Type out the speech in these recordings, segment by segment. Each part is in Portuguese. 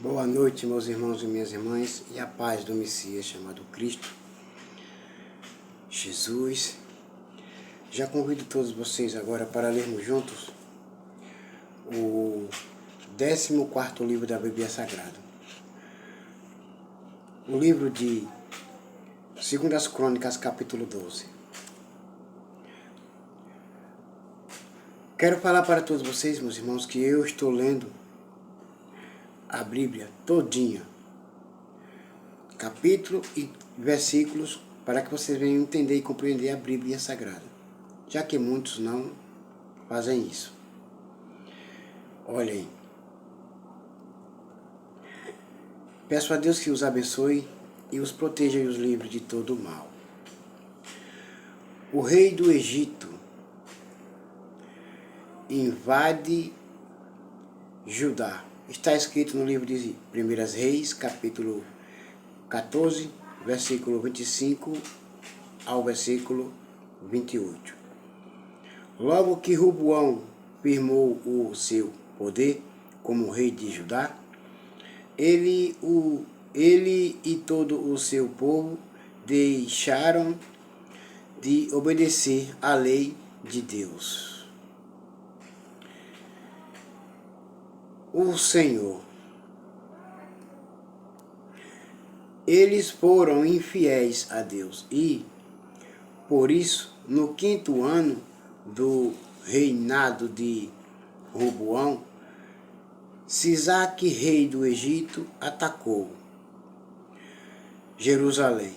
Boa noite, meus irmãos e minhas irmãs, e a paz do Messias chamado Cristo Jesus. Já convido todos vocês agora para lermos juntos o 14º livro da Bíblia Sagrada. O livro de 2 Crônicas, capítulo 12. Quero falar para todos vocês, meus irmãos, que eu estou lendo a Bíblia todinha, capítulo e versículos, para que vocês venham entender e compreender a Bíblia Sagrada, já que muitos não fazem isso. Olhem, peço a Deus que os abençoe e os proteja e os livre de todo o mal. O rei do Egito invade Judá. Está escrito no livro de 1 Reis, capítulo 14, versículo 25 ao versículo 28. Logo que Roboão firmou o seu poder como rei de Judá, ele e todo o seu povo deixaram de obedecer à lei de Deus. O Senhor. Eles foram infiéis a Deus e, por isso, no 5º ano do reinado de Roboão, Sisaque, rei do Egito, atacou Jerusalém.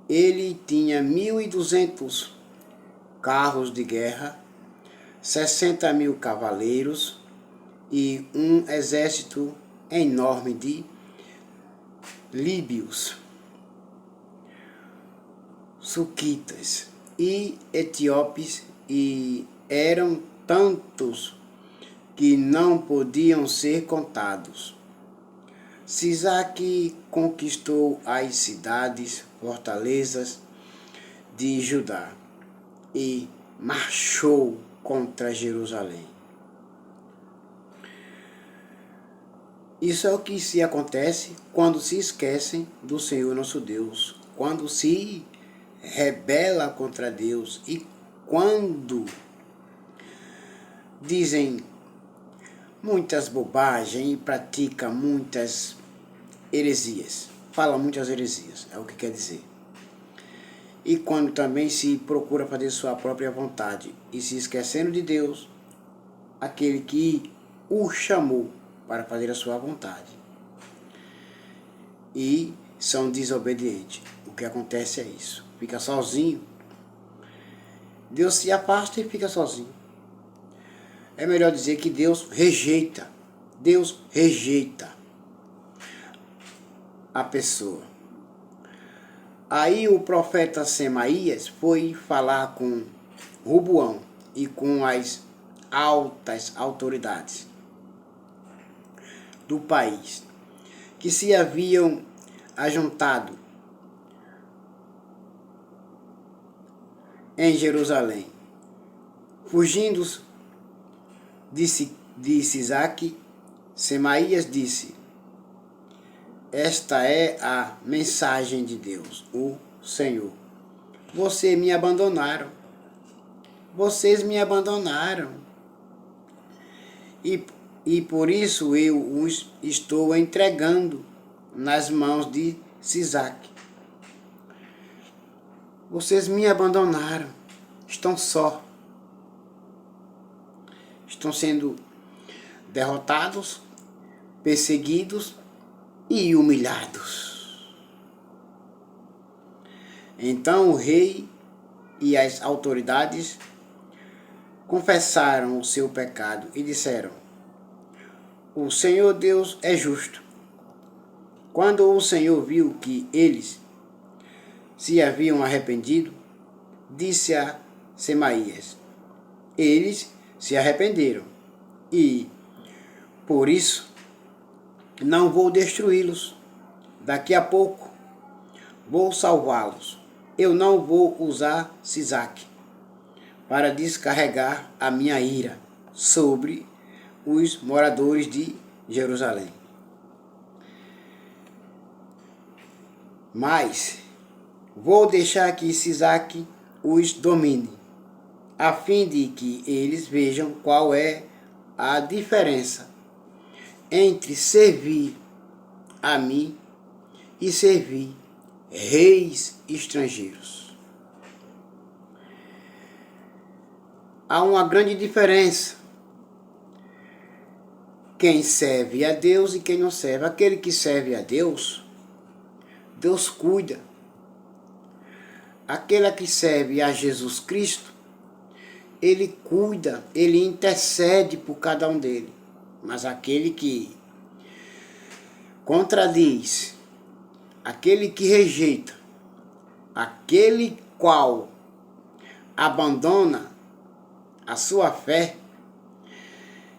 Ele tinha 1.200 carros de guerra, 60.000 cavaleiros e um exército enorme de líbios, suquitas e etíopes, e eram tantos que não podiam ser contados. Sisaque conquistou as cidades, fortalezas de Judá e marchou contra Jerusalém. Isso é o que se acontece quando se esquecem do Senhor nosso Deus, quando se rebela contra Deus e quando dizem muitas bobagens e praticam muitas heresias. Falam muitas heresias, é o que quer dizer. E quando também se procura fazer sua própria vontade e se esquecendo de Deus, aquele que o chamou para fazer a sua vontade, e são desobedientes. O que acontece é isso, fica sozinho. Deus se afasta e fica sozinho. É melhor dizer que Deus rejeita a pessoa. Aí o profeta Semaías foi falar com Roboão e com as altas autoridades do país, que se haviam ajuntado em Jerusalém, fugindo de Sisaque. Semaías disse: esta é a mensagem de Deus, o Senhor. Vocês me abandonaram. E por isso eu os estou entregando nas mãos de Sisaque. Vocês me abandonaram. Estão só. Estão sendo derrotados, perseguidos e humilhados. Então o rei e as autoridades confessaram o seu pecado e disseram: o Senhor Deus é justo. Quando o Senhor viu que eles se haviam arrependido, disse a Semaías: eles se arrependeram e, por isso, não vou destruí-los. Daqui a pouco vou salvá-los. Eu não vou usar Sisaque para descarregar a minha ira sobre os moradores de Jerusalém. Mas vou deixar que Sisaque os domine, a fim de que eles vejam qual é a diferença entre servir a mim e servir reis estrangeiros. Há uma grande diferença. Quem serve a Deus e quem não serve. Aquele que serve a Deus, Deus cuida. Aquele que serve a Jesus Cristo, Ele cuida, Ele intercede por cada um dele. Mas aquele que contradiz, aquele que rejeita, aquele qual abandona a sua fé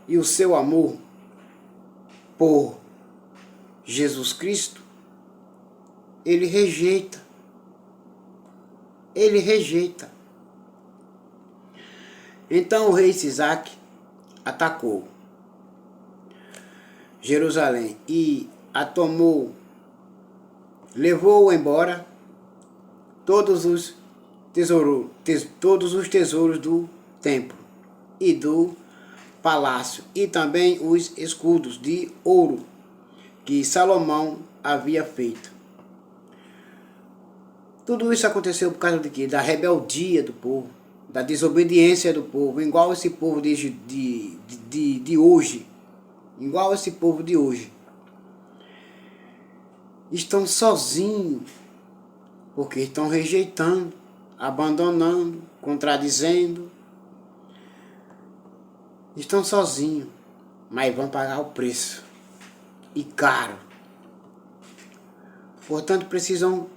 e o seu amor por Jesus Cristo, ele rejeita. Ele rejeita. Então o rei Sisaque atacou Jerusalém e a tomou, levou embora todos os tesouros do templo e do palácio, e também os escudos de ouro que Salomão havia feito. Tudo isso aconteceu por causa de quê? Da rebeldia do povo, da desobediência do povo, igual esse povo de hoje. Igual esse povo de hoje. Estão sozinhos, porque estão rejeitando, abandonando, contradizendo. Estão sozinhos, mas vão pagar o preço. E caro. Portanto, precisam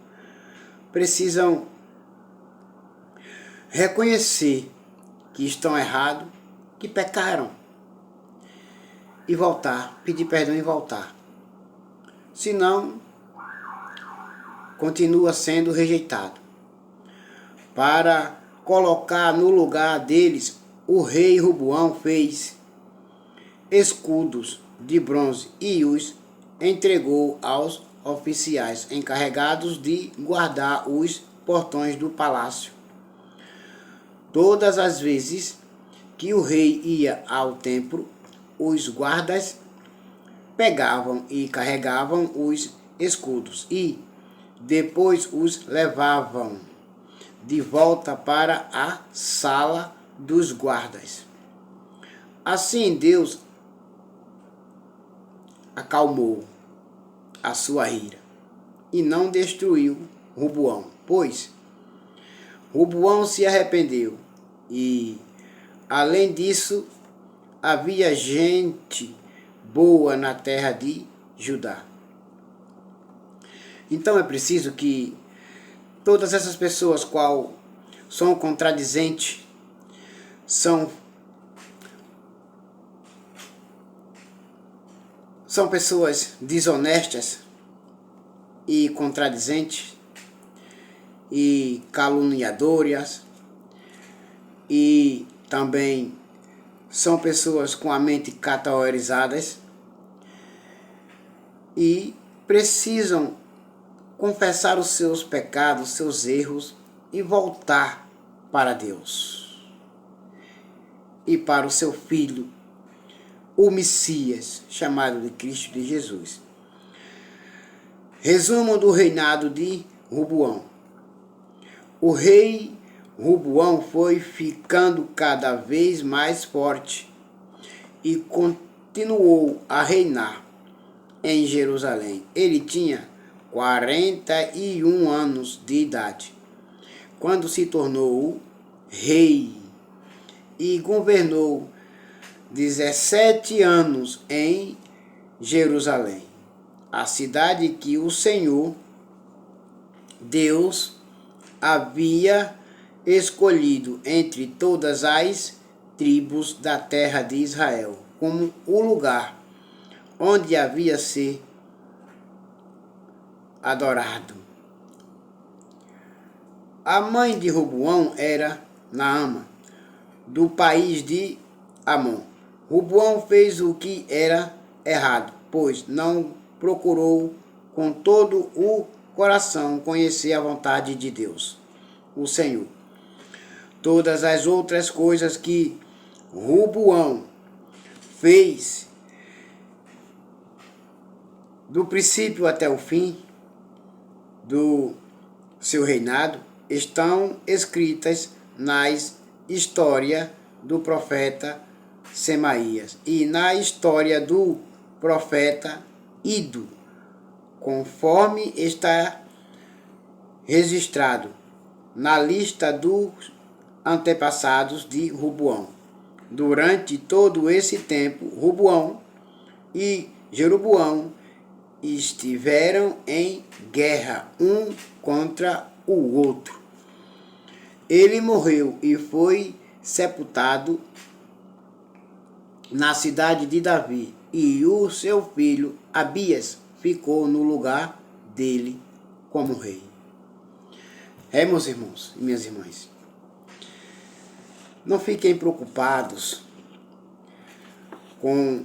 reconhecer que estão errados, que pecaram. E voltar, pedir perdão e voltar. Senão, continua sendo rejeitado. Para colocar no lugar deles, o rei Roboão fez escudos de bronze e os entregou aos oficiais encarregados de guardar os portões do palácio. Todas as vezes que o rei ia ao templo, os guardas pegavam e carregavam os escudos e depois os levavam de volta para a sala dos guardas. Assim Deus acalmou a sua ira e não destruiu Roboão, pois Roboão se arrependeu e, além disso, havia gente boa na terra de Judá. Então é preciso que todas essas pessoas qual são contradizentes, são pessoas desonestas e contradizentes e caluniadoras, e também são pessoas com a mente categorizadas e precisam confessar os seus pecados, seus erros e voltar para Deus e para o seu Filho, o Messias, chamado de Cristo de Jesus. Resumo do reinado de Roboão. O rei Roboão foi ficando cada vez mais forte e continuou a reinar em Jerusalém. Ele tinha 41 anos de idade quando se tornou rei e governou 17 anos em Jerusalém, a cidade que o Senhor Deus havia escolhido entre todas as tribos da terra de Israel, como o lugar onde havia ser adorado. A mãe de Roboão era Naama, do país de Amon. Roboão fez o que era errado, pois não procurou com todo o coração conhecer a vontade de Deus, o Senhor. Todas as outras coisas que Roboão fez do princípio até o fim do seu reinado estão escritas nas histórias do profeta Semaías e na história do profeta Ido, conforme está registrado na lista dos antepassados de Roboão. Durante todo esse tempo, Roboão e Jeroboão estiveram em guerra um contra o outro. Ele morreu e foi sepultado na cidade de Davi, e o seu filho Abias ficou no lugar dele como rei. Meus irmãos e minhas irmãs, não fiquem preocupados com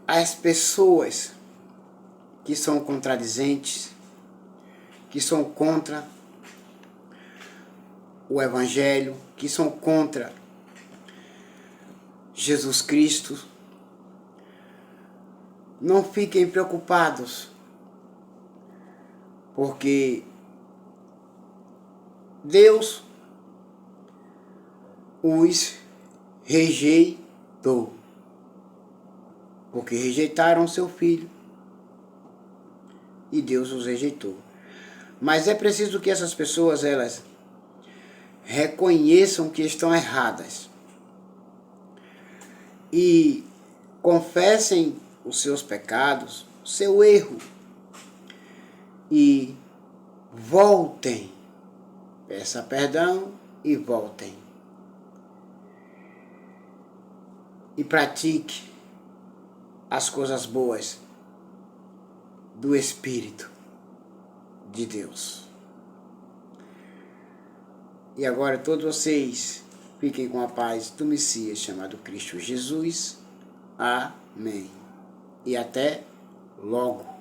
as pessoas que são contradizentes, que são contra o Evangelho, que são contra Jesus Cristo. Não fiquem preocupados, porque Deus os rejeitou, porque rejeitaram seu filho e Deus os rejeitou. Mas é preciso que essas pessoas elas reconheçam que estão erradas e confessem os seus pecados, o seu erro, e voltem. Peça perdão e voltem. E pratique as coisas boas do Espírito de Deus. E agora todos vocês fiquem com a paz do Messias chamado Cristo Jesus. Amém. E até logo.